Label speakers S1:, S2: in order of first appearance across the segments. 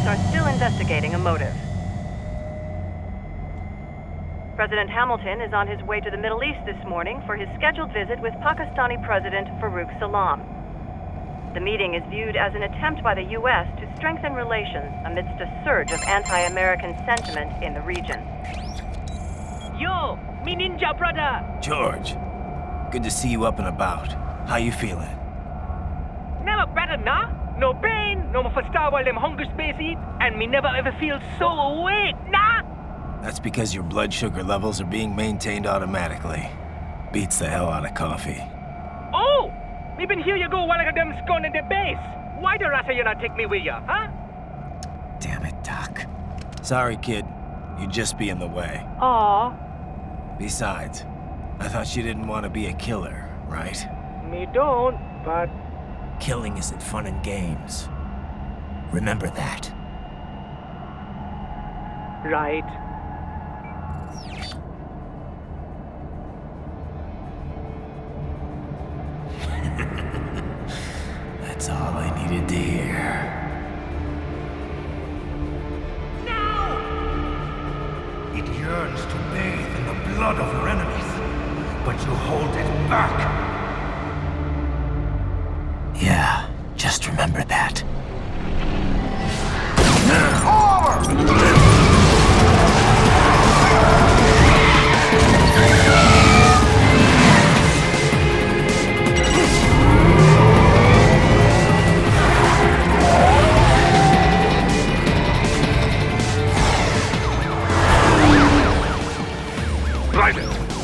S1: are still investigating a motive. President Hamilton is on his way to the Middle East this morning for his scheduled visit with Pakistani President Farooq Salam. The meeting is viewed as an attempt by the U.S. to strengthen relations amidst a surge of anti-American sentiment in the region.
S2: Yo, me ninja brother!
S3: George, good to see you up and about. How you feeling?
S2: Never better, nah? No pain, no more for star while them hunger space eat, and me never ever feel so awake, nah?
S3: That's because your blood sugar levels are being maintained automatically. Beats the hell out of coffee.
S2: Oh! Me been here you go while I got them scone in the base. Why the rasta you not take me with ya, huh?
S3: Damn it, Doc. Sorry, kid. You'd just be in the way.
S2: Aw.
S3: Besides, I thought you didn't want to be a killer, right?
S2: Me don't, but...
S3: Killing isn't fun and games. Remember that.
S2: Right.
S3: That's all I needed to hear.
S4: It yearns to bathe in the blood of your enemies, but you hold it back.
S3: Yeah, just remember that.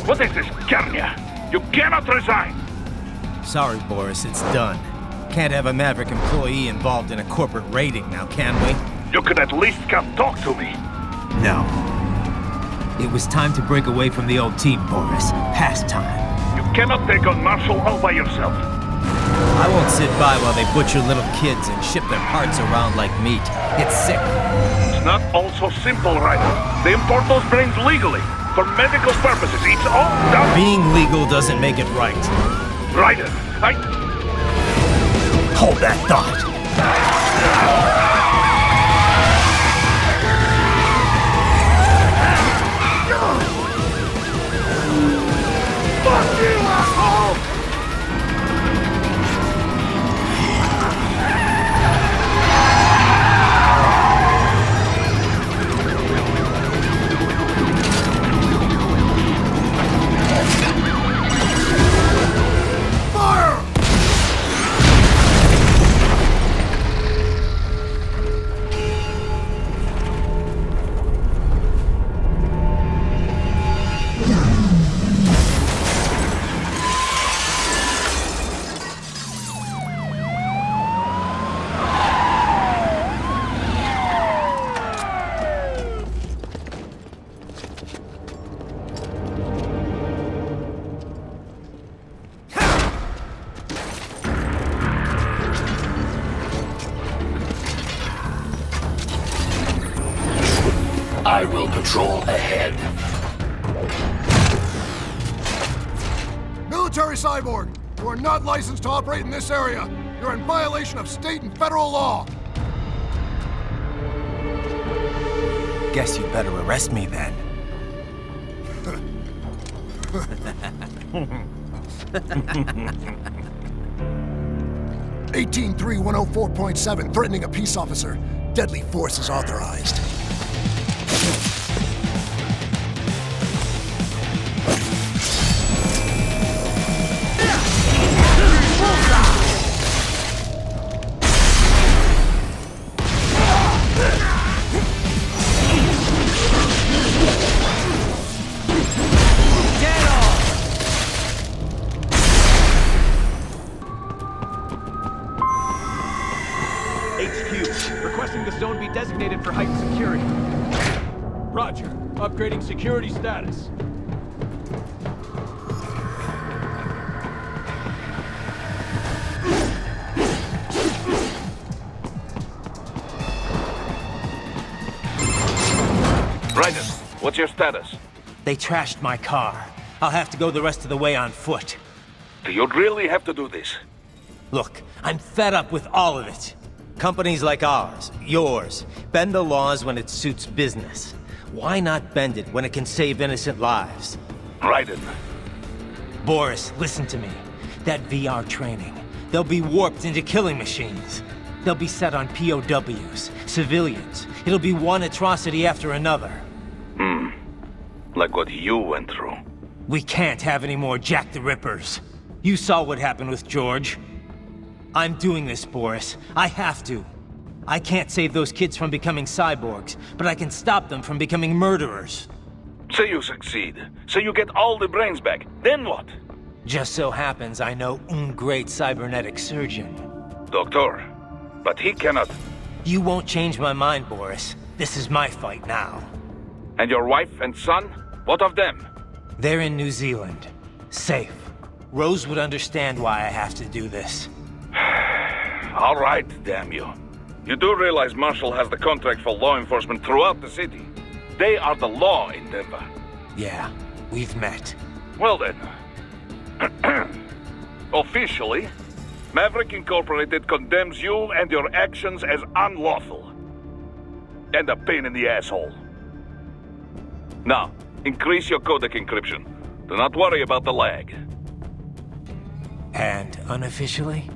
S4: What is this, Kernia? You cannot resign!
S3: Sorry, Boris, it's done. Can't have a Maverick employee involved in a corporate raiding now, can we?
S4: You could at least come talk to me.
S3: No. It was time to break away from the old team, Boris. Past time.
S4: You cannot take on Marshall all by yourself.
S3: I won't sit by while they butcher little kids and ship their parts around like meat. It's sick.
S4: It's not all so simple, Ryder. They import those brains legally. For medical purposes, it's all done.
S3: Being legal doesn't make it right.
S4: Ryder,
S3: Hold that thought.
S4: Fuck you, asshole!
S5: I will patrol ahead.
S6: Military cyborg! You are not licensed to operate in this area. You're in violation of state and federal law.
S3: Guess you'd better arrest me then.
S6: 183-104.7, threatening a peace officer. Deadly force is authorized.
S7: Requesting the zone be designated for heightened security. Roger. Upgrading security status.
S4: Ryder, what's your status?
S3: They trashed my car. I'll have to go the rest of the way on foot.
S4: Do you really have to do this?
S3: Look, I'm fed up with all of it. Companies like ours, yours, bend the laws when it suits business. Why not bend it when it can save innocent lives?
S4: Raiden.
S3: Boris, listen to me. That VR training, they'll be warped into killing machines. They'll be set on POWs, civilians. It'll be one atrocity after another.
S4: Like what you went through.
S3: We can't have any more Jack the Rippers. You saw what happened with George. I'm doing this, Boris. I have to. I can't save those kids from becoming cyborgs, but I can stop them from becoming murderers.
S4: Say you succeed. Say you get all the brains back. Then what?
S3: Just so happens I know un great cybernetic surgeon.
S4: Doctor. But he cannot.
S3: You won't change my mind, Boris. This is my fight now.
S4: And your wife and son? What of them?
S3: They're in New Zealand. Safe. Rose would understand why I have to do this.
S4: All right, damn you. You do realize Marshall has the contract for law enforcement throughout the city. They are the law in Denver.
S3: Yeah, we've met.
S4: Well then. Officially, Maverick Incorporated condemns you and your actions as unlawful. And a pain in the asshole. Now, increase your codec encryption. Do not worry about the lag.
S3: And unofficially?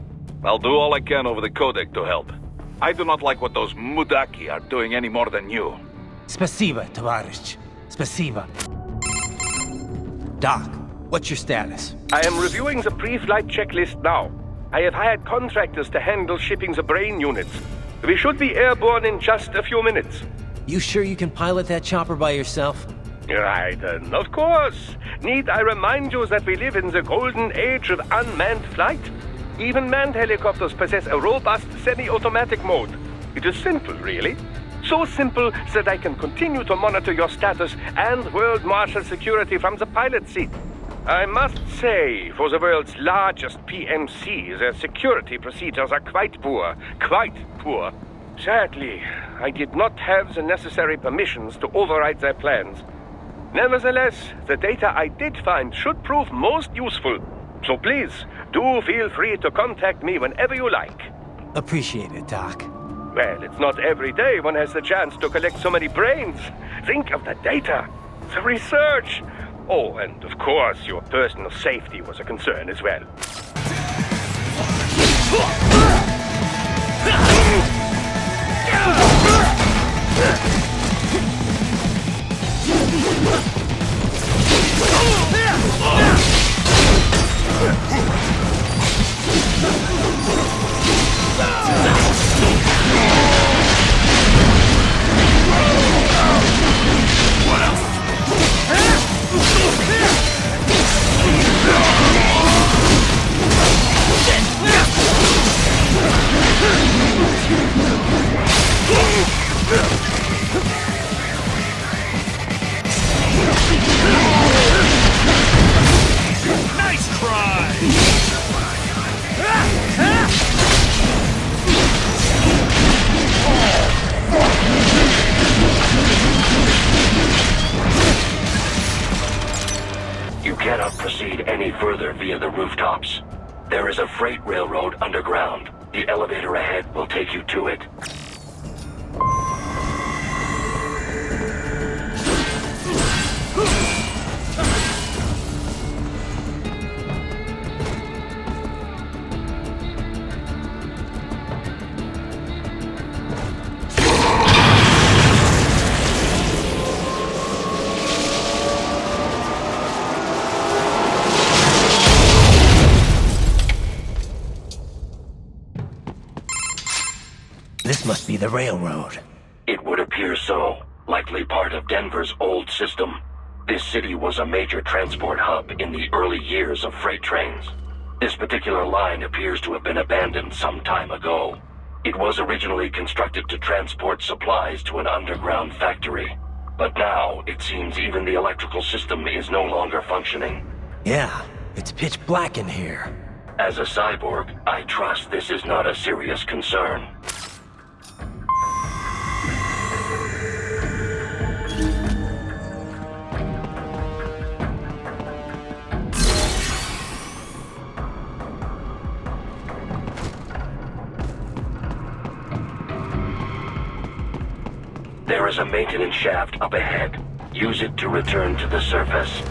S4: I'll do all I can over the codec to help. I do not like what those Mudaki are doing any more than you.
S3: Spasiba, Tovarich. Spasiba. Doc, what's your status?
S5: I am reviewing the pre-flight checklist now. I have hired contractors to handle shipping the brain units. We should be airborne in just a few minutes.
S3: You sure you can pilot that chopper by yourself?
S5: Right, of course. Need I remind you that we live in the golden age of unmanned flight? Even manned helicopters possess a robust semi-automatic mode. It is simple, really. So simple that I can continue to monitor your status and world marshal security from the pilot seat. I must say, for the world's largest PMC, their security procedures are quite poor. Quite poor. Sadly, I did not have the necessary permissions to override their plans. Nevertheless, the data I did find should prove most useful. So please, do feel free to contact me whenever you like.
S3: Appreciate it, Doc.
S5: Well, it's not every day one has the chance to collect so many brains. Think of the data, the research. Oh, and of course, your personal safety was a concern as well.
S2: Nice try!
S8: You cannot proceed any further via the rooftops. There is a freight railroad underground. The elevator ahead will take you to it.
S3: This must be the railroad.
S8: It would appear so. Likely part of Denver's old system. This city was a major transport hub in the early years of freight trains. This particular line appears to have been abandoned some time ago. It was originally constructed to transport supplies to an underground factory. But now, it seems even the electrical system is no longer functioning.
S3: Yeah, it's pitch black in here.
S8: As a cyborg, I trust this is not a serious concern. There is a maintenance shaft up ahead. Use it to return to the surface.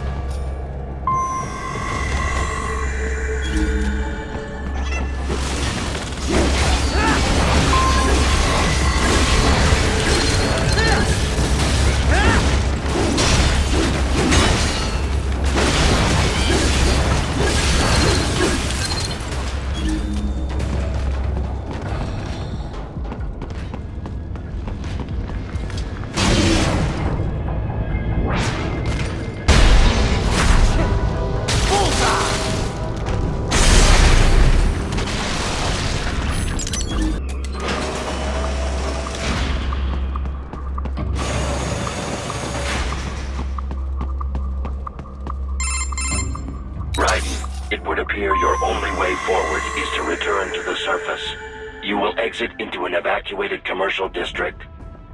S8: It would appear your only way forward is to return to the surface. You will exit into an evacuated commercial district.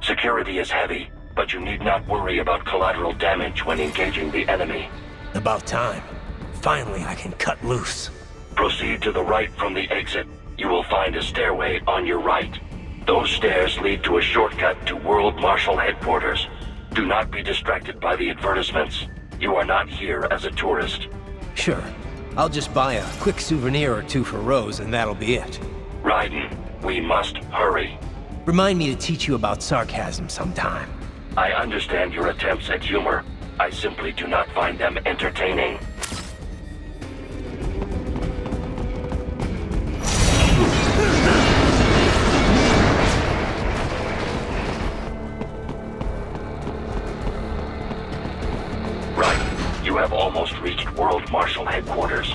S8: Security is heavy, but you need not worry about collateral damage when engaging the enemy.
S3: About time. Finally, I can cut loose.
S8: Proceed to the right from the exit. You will find a stairway on your right. Those stairs lead to a shortcut to World Marshal Headquarters. Do not be distracted by the advertisements. You are not here as a tourist.
S3: Sure. I'll just buy a quick souvenir or two for Rose, and that'll be it.
S8: Raiden, we must hurry.
S3: Remind me to teach you about sarcasm sometime.
S8: I understand your attempts at humor. I simply do not find them entertaining. Right, you have almost reached World Marshal Headquarters.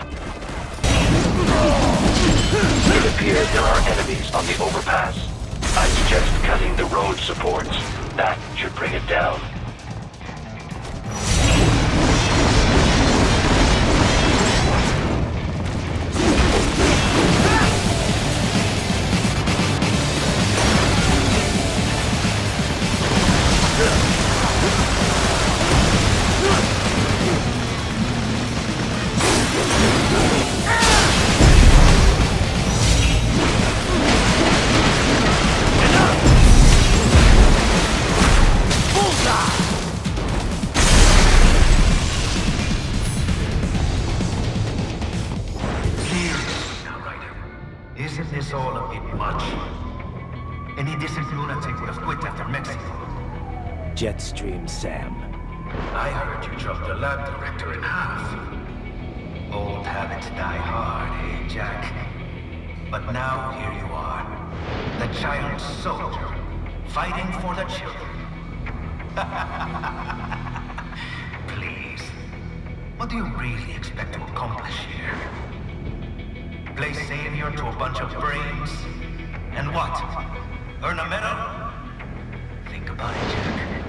S8: It appears there are enemies on the overpass. I suggest cutting the road supports. That should bring it down.
S9: Isn't this all a bit much? Any decent lunatic would have quit after Mexico.
S3: Jetstream, Sam.
S9: I heard you chopped the lab director in half. Old habits die hard, eh, Jack? But now here you are. The child soldier, fighting for the children. Please. What do you really expect to accomplish here? Play savior to a bunch of brains? And what? Earn a medal? Think about it, Jack.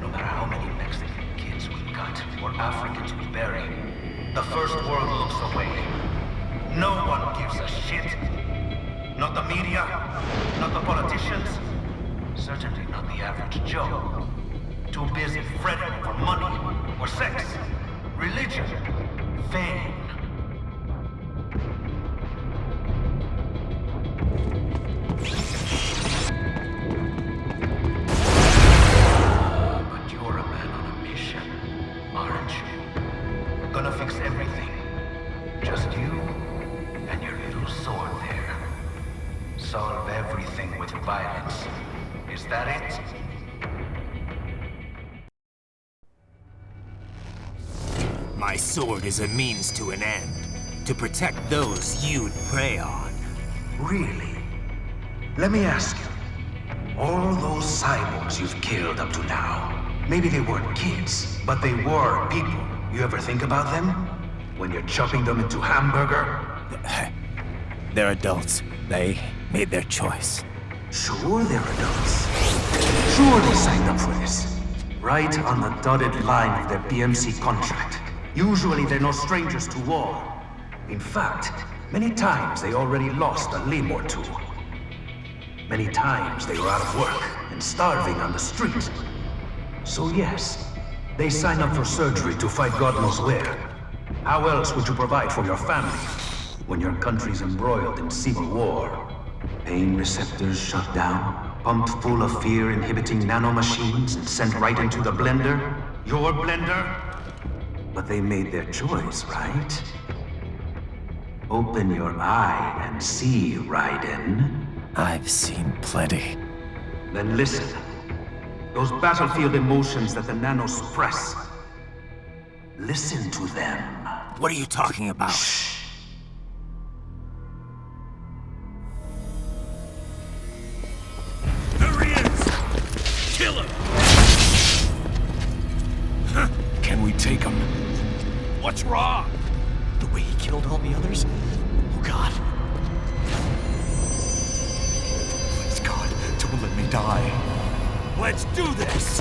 S9: No matter how many Mexican kids we cut or Africans we bury, the first world looks away. No one gives a shit. Not the media, not the politicians, certainly not the average Joe. Too busy fretting for money or sex, religion, fame. But you're a man on a mission, aren't you? Gonna fix everything. Just you and your little sword there. Solve everything with violence. Is that it?
S3: My sword is a means to an end. To protect those you'd prey on.
S9: Really? Let me ask you. All those cyborgs you've killed up to now, maybe they weren't kids, but they were people. You ever think about them? When you're chopping them into hamburger?
S3: They're adults. They made their choice.
S9: Sure they're adults. Sure they signed up for this. Right on the dotted line of their BMC contract. Usually they're no strangers to war. In fact, many times they already lost a limb or two. Many times they were out of work and starving on the street. So yes, they sign up for surgery to fight God knows where. How else would you provide for your family when your country's embroiled in civil war? Pain receptors shut down, Pumped full of fear-inhibiting nanomachines and sent right into the blender? Your blender? But they made their choice, right? Open your eye and see, Raiden.
S3: I've seen plenty.
S9: Then listen. Those battlefield emotions that the nanos suppress. Listen to them.
S3: What are you talking about?
S9: Shh.
S3: There he is! Kill him!
S7: Can we take him?
S3: What's wrong?
S7: The way he killed all the others? Oh God. Please God, don't let me die.
S3: Let's do this!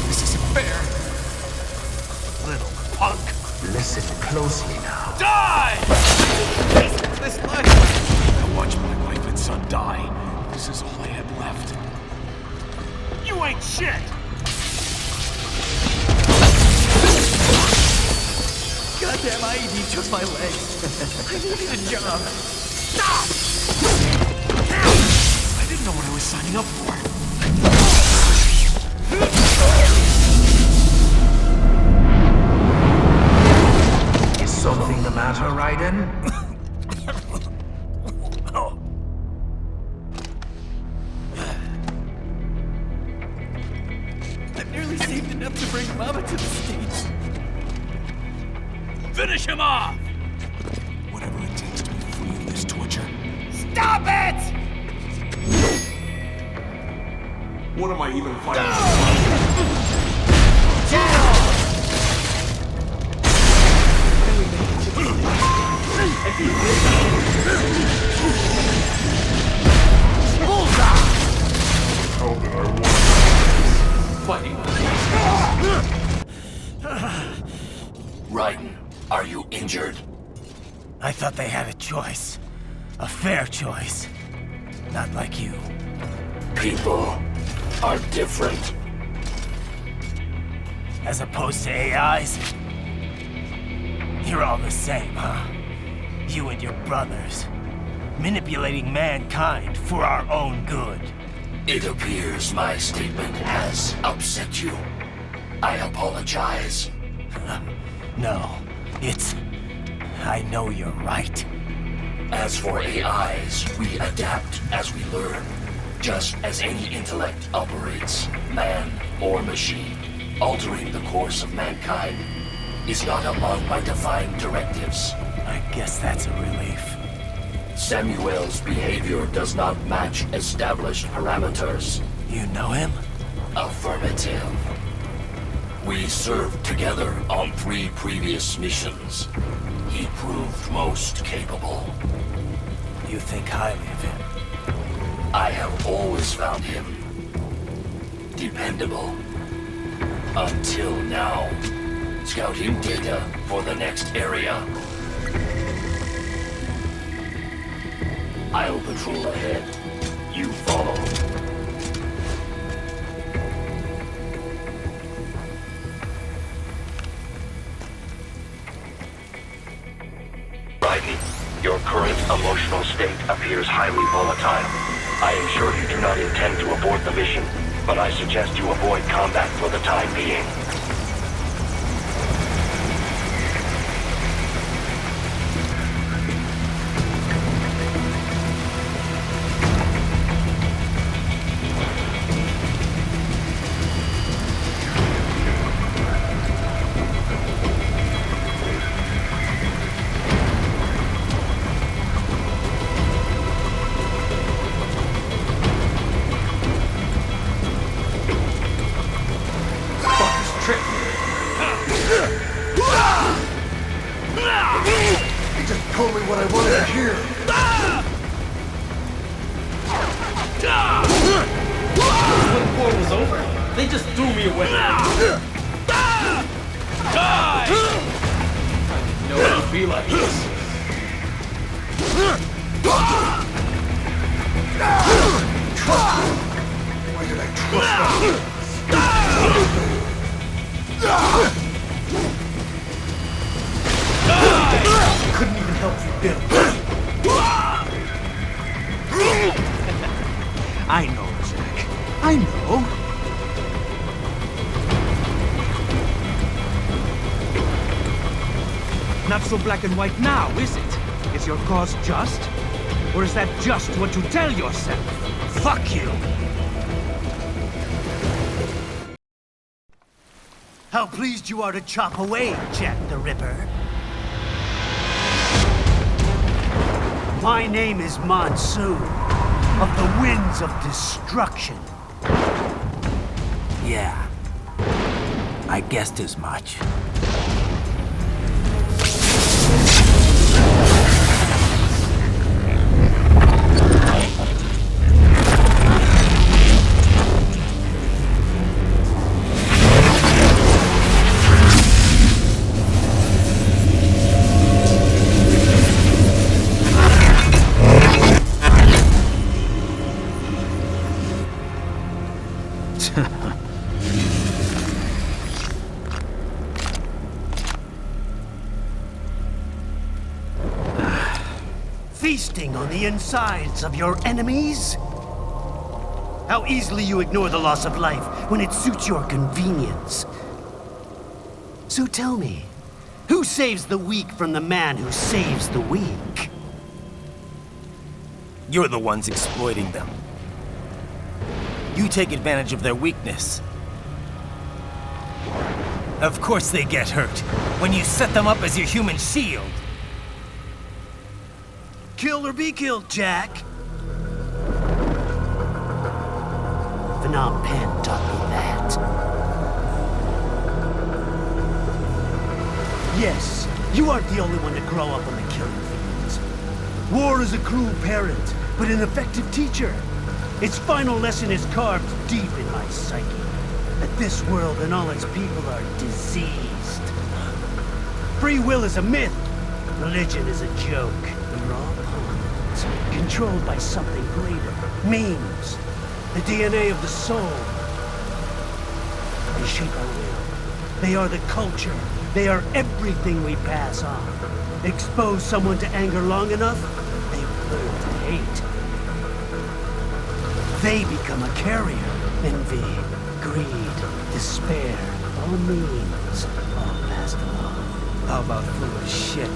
S7: This isn't fair.
S3: Little punk!
S9: Listen closely now.
S3: Die!
S7: This life. I watched my wife and son die. This is all I had left.
S3: You ain't shit!
S7: Goddamn IED took my legs. I needed a job.
S3: Stop!
S7: I didn't know what I was signing up for.
S9: Is something the matter, Raiden?
S7: I've nearly saved enough to bring Mama to the States.
S3: Finish him off!
S7: Whatever it takes to be free of this torture.
S3: Stop it!
S7: What am I even fighting? Fighting.
S8: Raiden, are you injured?
S3: I thought they had a choice. A fair choice. Not like you.
S8: People are different.
S3: As opposed to AIs? You're all the same, huh? You and your brothers. Manipulating mankind for our own good.
S8: It appears my statement has upset you. I apologize.
S3: No, it's... I know you're right.
S8: As for AIs, we adapt as we learn. Just as any intellect operates, man or machine. Altering the course of mankind is not among my defined directives.
S3: I guess that's a relief.
S8: Samuel's behavior does not match established parameters.
S3: You know him?
S8: Affirmative. We served together on 3 previous missions. He proved most capable.
S3: You think highly of him?
S8: I have always found him dependable. Until now. Scouting data for the next area. I'll patrol ahead. You follow. Raiden, your current emotional state appears highly volatile. I am sure you do not intend to abort the mission, but I suggest you avoid combat for the time being.
S6: He just told me what I wanted to hear.
S10: When the war was over, they just threw me away.
S7: Die! I didn't know it would be like this.
S6: Why did I trust him?
S10: Couldn't even help you, Bill.
S11: I know, Jack. I know. Not so black and white now, is it? Is your cause just? Or is that just what you tell yourself? Fuck you!
S12: How pleased you are to chop away, Jack the Ripper. My name is Monsoon, of the Winds of Destruction. Yeah, I guessed as much. Feasting on the insides of your enemies? How easily you ignore the loss of life when it suits your convenience. So tell me, who saves the weak from the man who saves the weak?
S3: You're the ones exploiting them. You take advantage of their weakness. Of course they get hurt when you set them up as your human shield.
S12: Kill or be killed, Jack. Phnom Penh taught me that. Yes, you aren't the only one to grow up on the killing fields. War is a cruel parent, but an effective teacher. Its final lesson is carved deep in my psyche. That this world and all its people are diseased. Free will is a myth. Religion is a joke. We're all pawns, controlled by something greater. Memes. The DNA of the soul. They shape our will. They are the culture. They are everything we pass on. Expose someone to anger long enough, they will learn to hate. They become a carrier. Envy, greed, despair, all memes, all passed along.
S3: How about full of shit?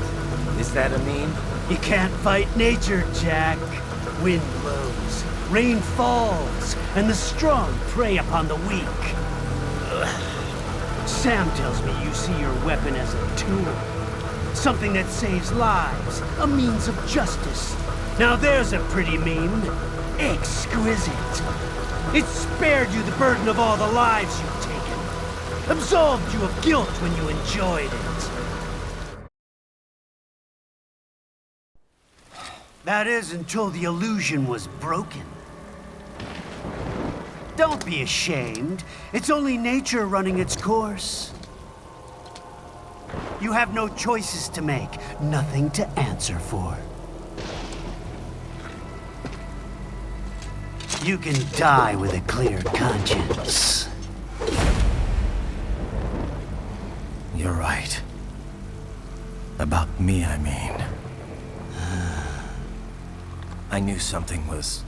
S3: Is that a meme?
S12: You can't fight nature, Jack. Wind blows, rain falls, and the strong prey upon the weak. Sam tells me you see your weapon as a tool. Something that saves lives, a means of justice. Now there's a pretty meme. Exquisite. It spared you the burden of all the lives you've taken. Absolved you of guilt when you enjoyed it. That is until the illusion was broken. Don't be ashamed. It's only nature running its course. You have no choices to make, nothing to answer for. You can die with a clear conscience.
S3: You're right. About me, I mean. I knew something was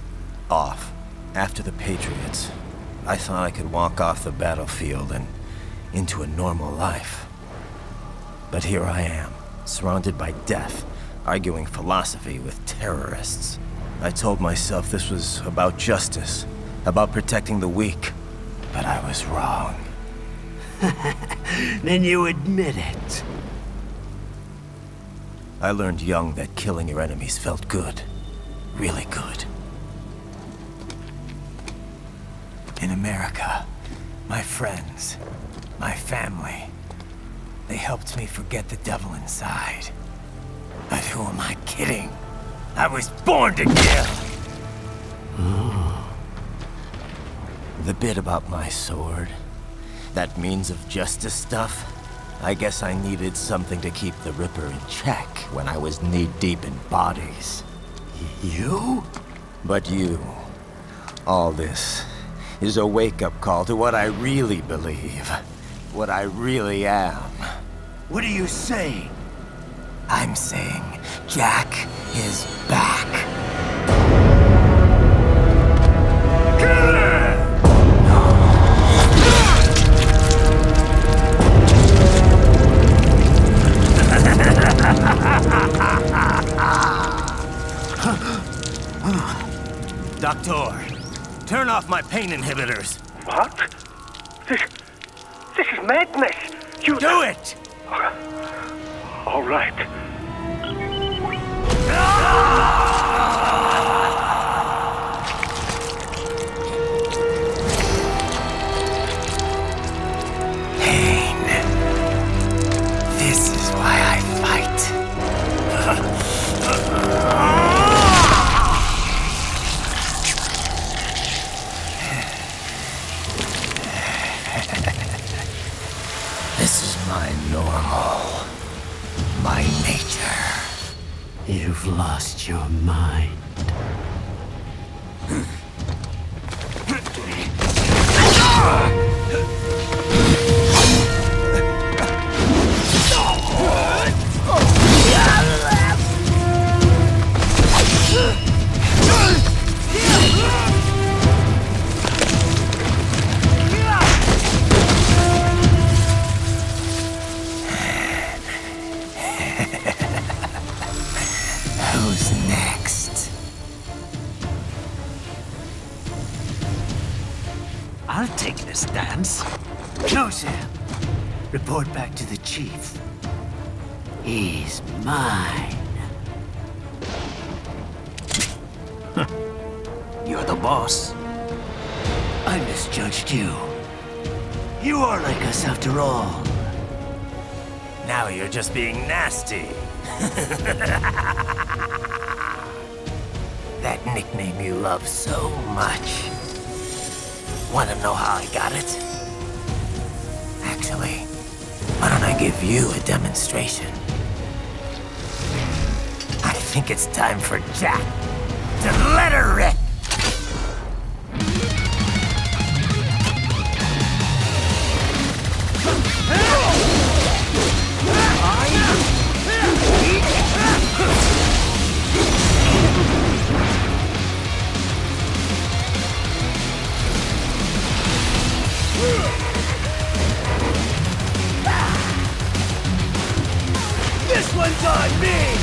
S3: off. After the Patriots, I thought I could walk off the battlefield and into a normal life. But here I am, surrounded by death, arguing philosophy with terrorists. I told myself this was about justice, about protecting the weak. But I was wrong.
S12: Then you admit it.
S3: I learned young that killing your enemies felt good. Really good. In America, my friends, my family, they helped me forget the devil inside. But who am I kidding? I was born to kill! The bit about my sword, that means of justice stuff, I guess I needed something to keep the Ripper in check when I was knee-deep in bodies.
S12: You?
S3: But you, all this, is a wake-up call to what I really believe. What I really am.
S12: What are you saying?
S3: I'm saying Jack is back. Doctor, turn off my pain inhibitors.
S5: What? This is madness. You
S3: do it!
S5: All right.
S3: Pain. This is why I fight. This is my normal. My nature.
S12: You've lost your mind.
S3: Who's next?
S12: I'll take this dance. No, Sam. Report back to the chief. He's mine. You're the boss. I misjudged you. You are like us after all.
S3: Now you're just being nasty. That nickname you love so much. Want to know how I got it? Actually, why don't I give you a demonstration? I think it's time for Jack to let her rip.
S12: This one's on me!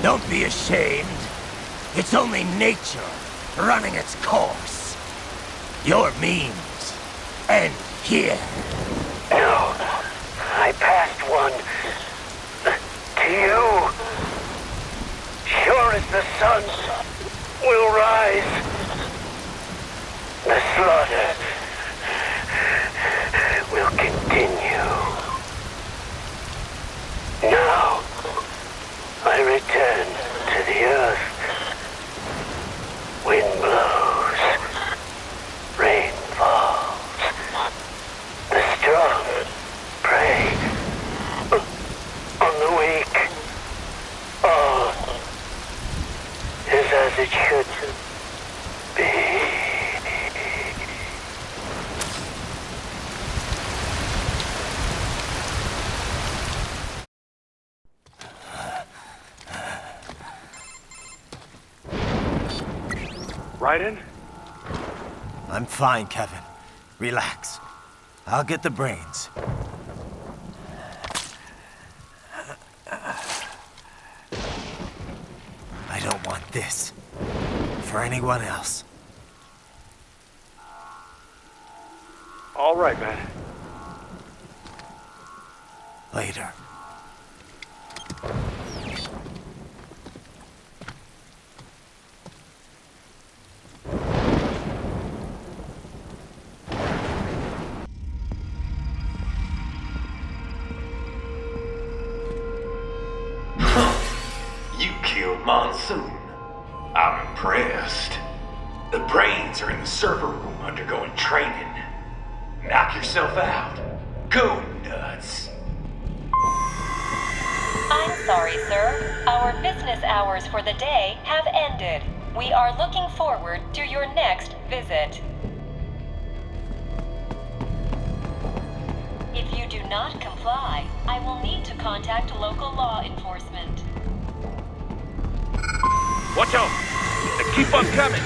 S3: Don't be ashamed. It's only nature running its course. Your means end here.
S9: No, I passed one to you. Sure as the sun will rise, the slaughter will continue. Now, I return to the earth. Wind blows, rain falls. The strong prey on the weak. All is as it should be.
S5: Raiden?
S3: I'm fine, Kevin. Relax. I'll get the brains. I don't want this for anyone else.
S5: All right, man.
S3: Later.
S7: You killed Monsoon. I'm impressed. The brains are in the server room undergoing training. Knock yourself out. Go nuts.
S1: I'm sorry, sir. Our business hours for the day have ended. We are looking forward to your next visit. If you do not comply, I will need to contact local law enforcement.
S5: Watch out! They keep on coming!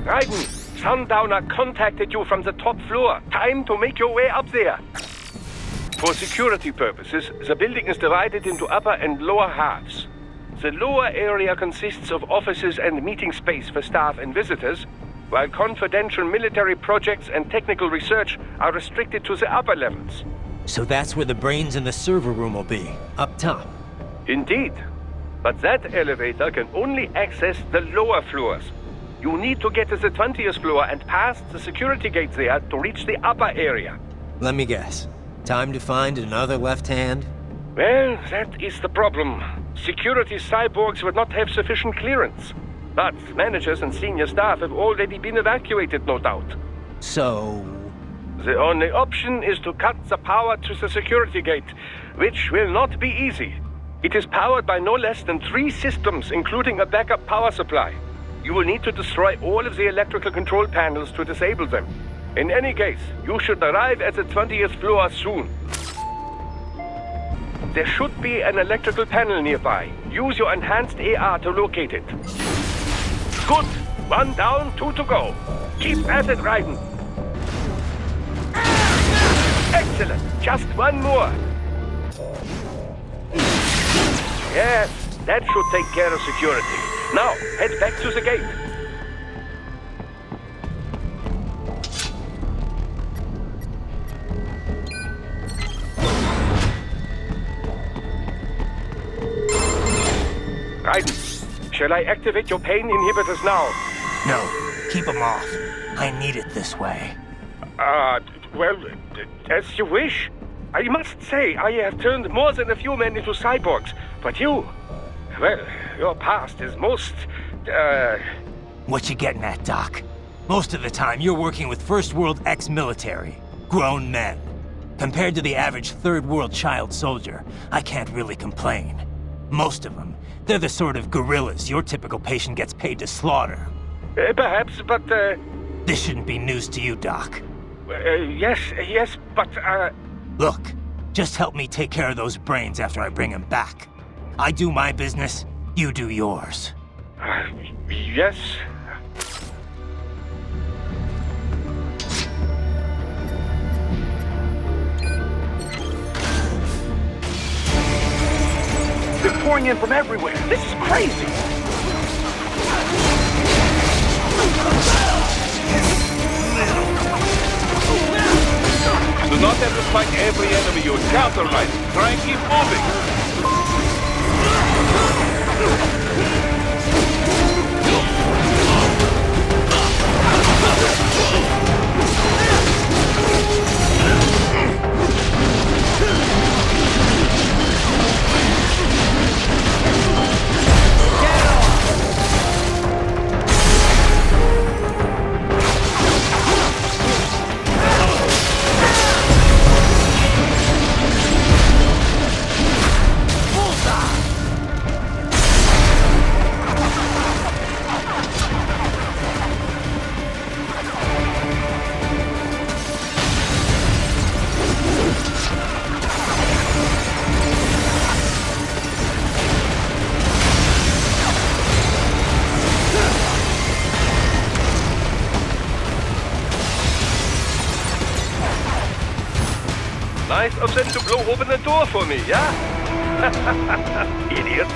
S5: Raiden, Sundowner contacted you from the top floor. Time to make your way up there. For security purposes, the building is divided into upper and lower halves. The lower area consists of offices and meeting space for staff and visitors, while confidential military projects and technical research are restricted to the upper levels.
S3: So that's where the brains in the server room will be, up top.
S5: Indeed. But that elevator can only access the lower floors. You need to get to the 20th floor and past the security gate there to reach the upper area.
S3: Let me guess. Time to find another left hand?
S5: Well, that is the problem. Security cyborgs would not have sufficient clearance. But managers and senior staff have already been evacuated, no doubt.
S3: So...
S5: The only option is to cut the power to the security gate, which will not be easy. It is powered by no less than 3 systems, including a backup power supply. You will need to destroy all of the electrical control panels to disable them. In any case, you should arrive at the 20th floor soon. There should be an electrical panel nearby. Use your enhanced AR to locate it. Good. 1 down, 2 to go. Keep at it, Raiden. Excellent. Just 1 more. Yes, that should take care of security. Now, head back to the gate. Raiden, shall I activate your pain inhibitors now?
S3: No, keep them off. I need it this way.
S5: Well, as you wish. I must say, I have turned more than a few men into cyborgs, but you... Well, your past is most,
S3: What you getting at, Doc? Most of the time, you're working with first world ex-military, grown men. Compared to the average third world child soldier, I can't really complain. Most of them, they're the sort of guerrillas your typical patient gets paid to slaughter.
S5: Perhaps, but,
S3: This shouldn't be news to you, Doc.
S5: yes, but,
S3: Look, just help me take care of those brains after I bring them back. I do my business, you do yours.
S5: Yes.
S4: They're pouring in from everywhere. This is crazy. Do not have to fight every enemy you encounter, right? Try and keep moving.
S5: Nice of them to blow open the door for me, yeah? Idiots.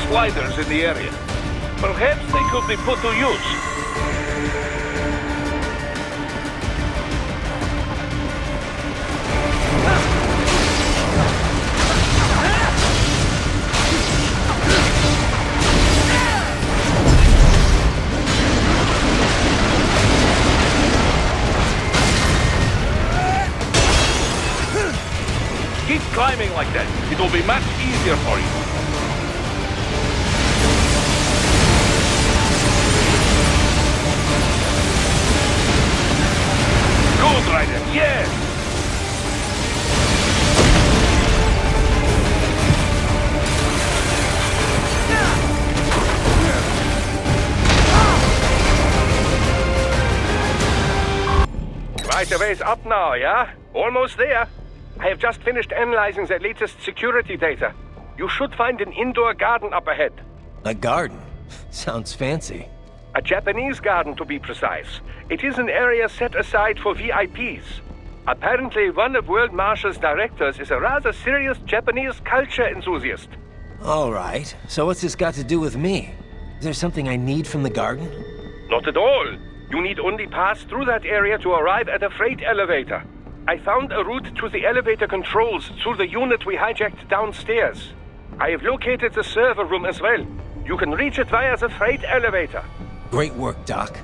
S4: Sliders in the area. Perhaps they could be put to use. Keep climbing like that. It will be much easier for you. Good, Raiden, yes!
S5: Right away's up now, yeah? Almost there. I have just finished analyzing the latest security data. You should find an indoor garden up ahead.
S3: A garden? Sounds fancy.
S5: A Japanese garden, to be precise. It is an area set aside for VIPs. Apparently, one of World Marshal's directors is a rather serious Japanese culture enthusiast.
S3: All right. So what's this got to do with me? Is there something I need from the garden?
S5: Not at all. You need only pass through that area to arrive at a freight elevator. I found a route to the elevator controls through the unit we hijacked downstairs. I have located the server room as well. You can reach it via the freight elevator.
S3: Great work, Doc.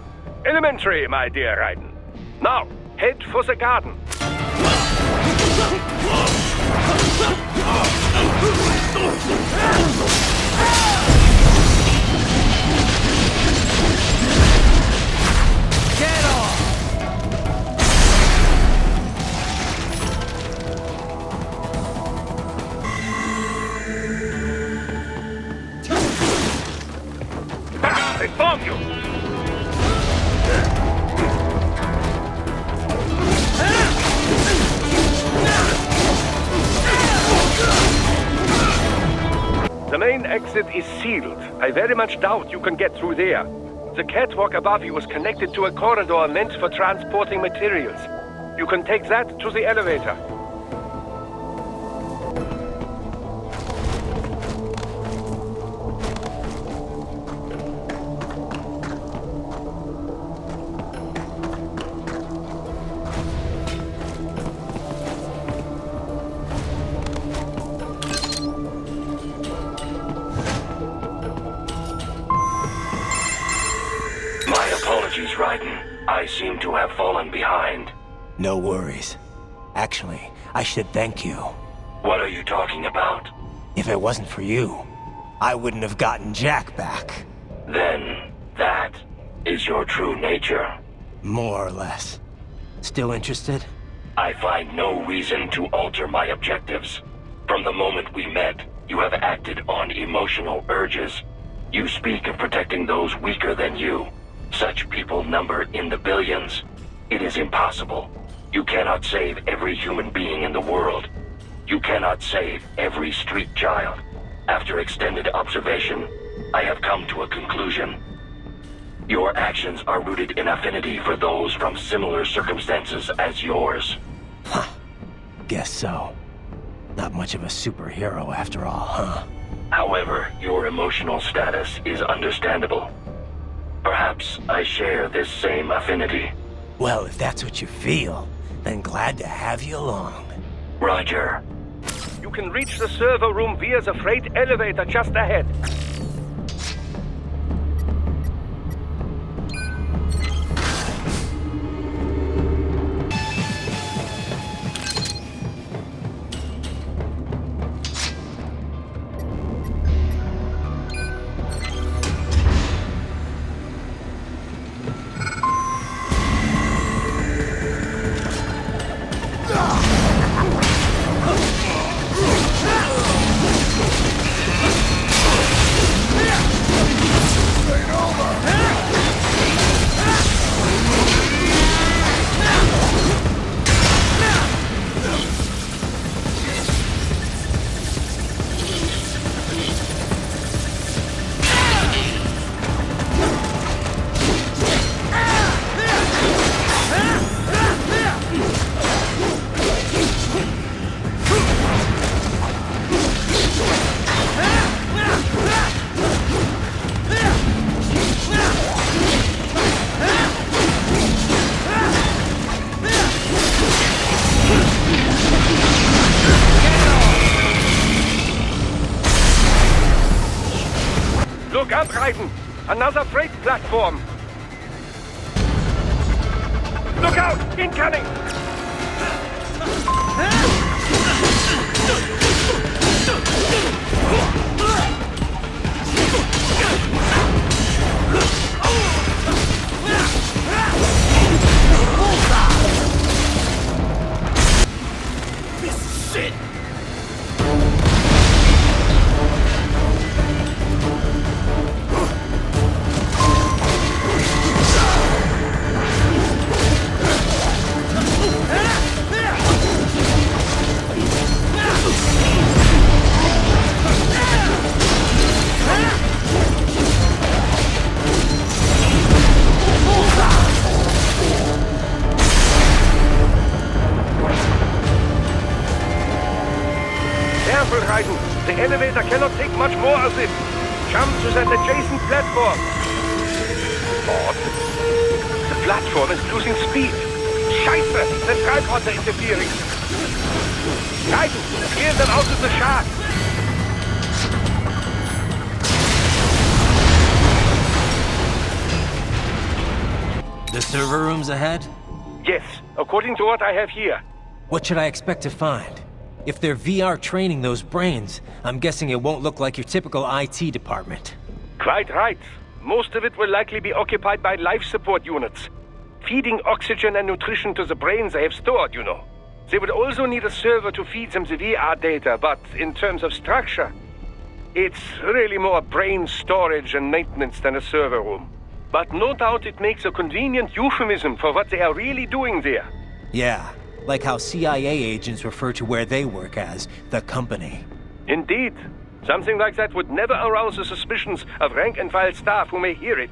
S5: Elementary, my dear Raiden. Now, head for the garden.
S11: Get off!
S5: They bombed The main exit is sealed. I very much doubt you can get through there. The catwalk above you is connected to a corridor meant for transporting materials. You can take that to the elevator.
S8: I seem to have fallen behind.
S3: No worries. Actually, I should thank you.
S8: What are you talking about?
S3: If it wasn't for you, I wouldn't have gotten Jack back.
S8: Then, that is your true nature?
S3: More or less. Still interested?
S8: I find no reason to alter my objectives. From the moment we met, you have acted on emotional urges. You speak of protecting those weaker than you. Such people number in the billions. It is impossible. You cannot save every human being in the world. You cannot save every street child. After extended observation, I have come to a conclusion. Your actions are rooted in affinity for those from similar circumstances as yours.
S3: Huh. Guess so. Not much of a superhero after all, huh?
S8: However, your emotional status is understandable. Perhaps I share this same affinity.
S3: Well, if that's what you feel, then glad to have you along.
S8: Roger.
S5: You can reach the server room via the freight elevator just ahead. Look up, Raiden! Another freight platform! Look out! Incoming!
S12: This shit!
S5: Careful, Raiden. The elevator cannot take much more of this. Jump to that adjacent platform. Odd. The platform is losing speed. Scheiße! The tripods are interfering. Raiden, clear them out of the shaft.
S3: The server room's ahead?
S5: Yes, according to what I have here.
S3: What should I expect to find? If they're VR training those brains, I'm guessing it won't look like your typical IT department.
S5: Quite right. Most of it will likely be occupied by life support units. Feeding oxygen and nutrition to the brains they have stored, you know. They would also need a server to feed them the VR data, but in terms of structure, it's really more brain storage and maintenance than a server room. But no doubt it makes a convenient euphemism for what they are really doing there.
S3: Yeah, like how CIA agents refer to where they work as the company.
S5: Indeed. Something like that would never arouse the suspicions of rank-and-file staff who may hear it.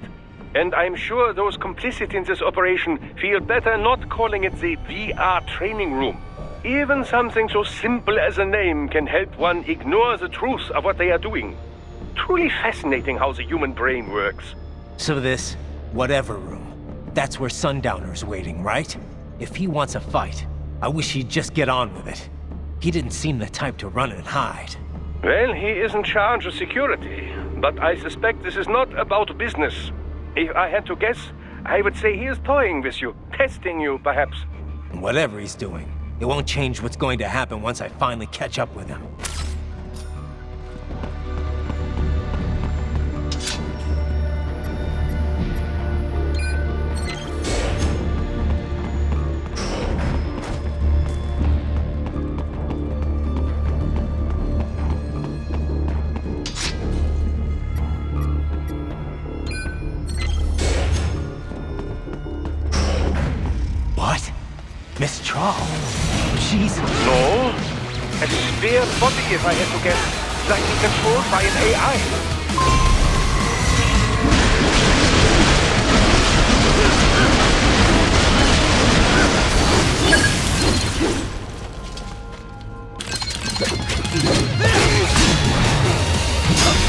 S5: And I'm sure those complicit in this operation feel better not calling it the VR training room. Even something so simple as a name can help one ignore the truth of what they are doing. Truly fascinating how the human brain works.
S3: So this, whatever room, that's where Sundowner's waiting, right? If he wants a fight, I wish he'd just get on with it. He didn't seem the type to run and hide.
S5: Well, he is in charge of security, but I suspect this is not about business. If I had to guess, I would say he is toying with you, testing you, perhaps.
S3: Whatever he's doing, it won't change what's going to happen once I finally catch up with him. Miss Trawl? She's...
S5: No. A spare body, if I had to guess. Likely controlled by an AI.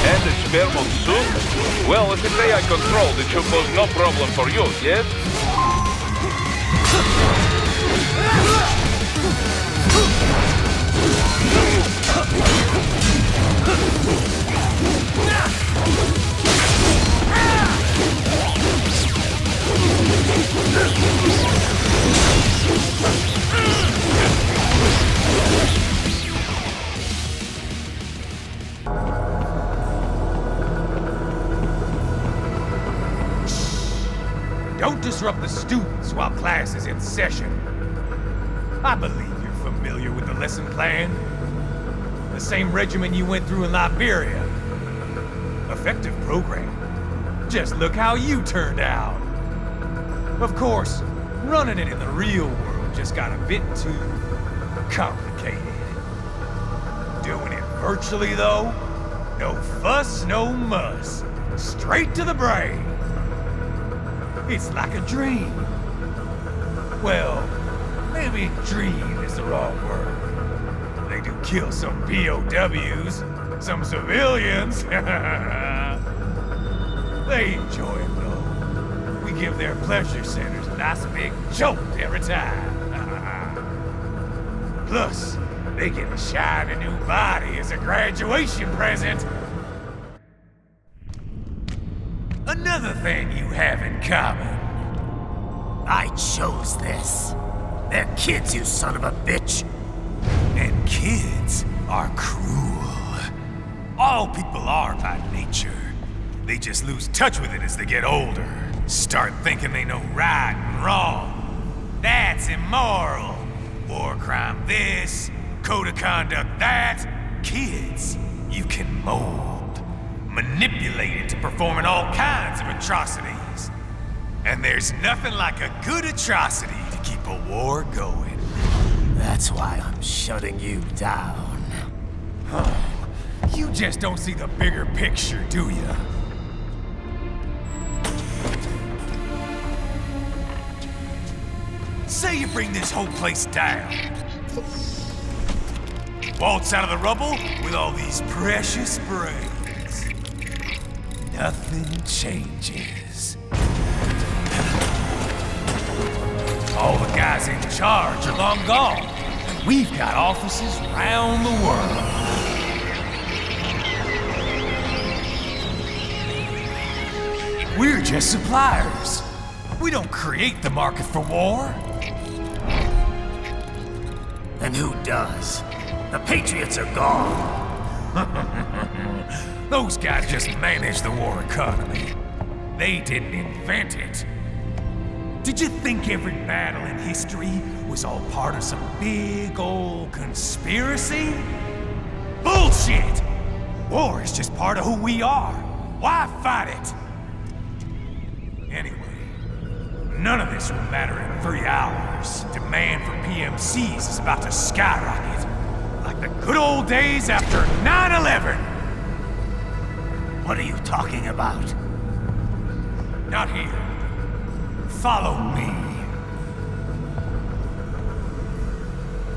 S4: And a spare monsoon? Well, if it's AI controlled, it should pose no problem for you, yes?
S11: Don't disrupt the students while class is in session. I believe you're familiar with the lesson plan. The same regimen you went through in Liberia. Effective program. Just look how you turned out. Of course, running it in the real world just got a bit too complicated. Doing it virtually, though? No fuss, no muss. Straight to the brain. It's like a dream. Well, maybe dream is the wrong word. They do kill some POWs, some civilians. They enjoy it, though. We give their pleasure centers a nice big jolt every time. Plus, they get a shiny new body as a graduation present. Another thing you have in common. I chose this. They're kids, you son of a bitch. And kids are cruel. All people are by nature. They just lose touch with it as they get older. Start thinking they know right and wrong. That's immoral. War crime this, code of conduct that. Kids, you can mold, manipulate into performing all kinds of atrocities. And there's nothing like a good atrocity to keep a war going. That's why I'm shutting you down. You just don't see the bigger picture, do you? Say you bring this whole place down. Waltz out of the rubble with all these precious brains. Nothing changes. All the guys in charge are long gone. And we've got offices around the world. We're just suppliers. We don't create the market for war. And who does? The Patriots are gone. Those guys just manage the war economy. They didn't invent it. Did you think every battle in history was all part of some big old conspiracy? Bullshit! War is just part of who we are. Why fight it? Anyway, none of this will matter in 3 hours. Demand for PMCs is about to skyrocket. Like the good old days after 9/11. What are you talking about? Not here. Follow me.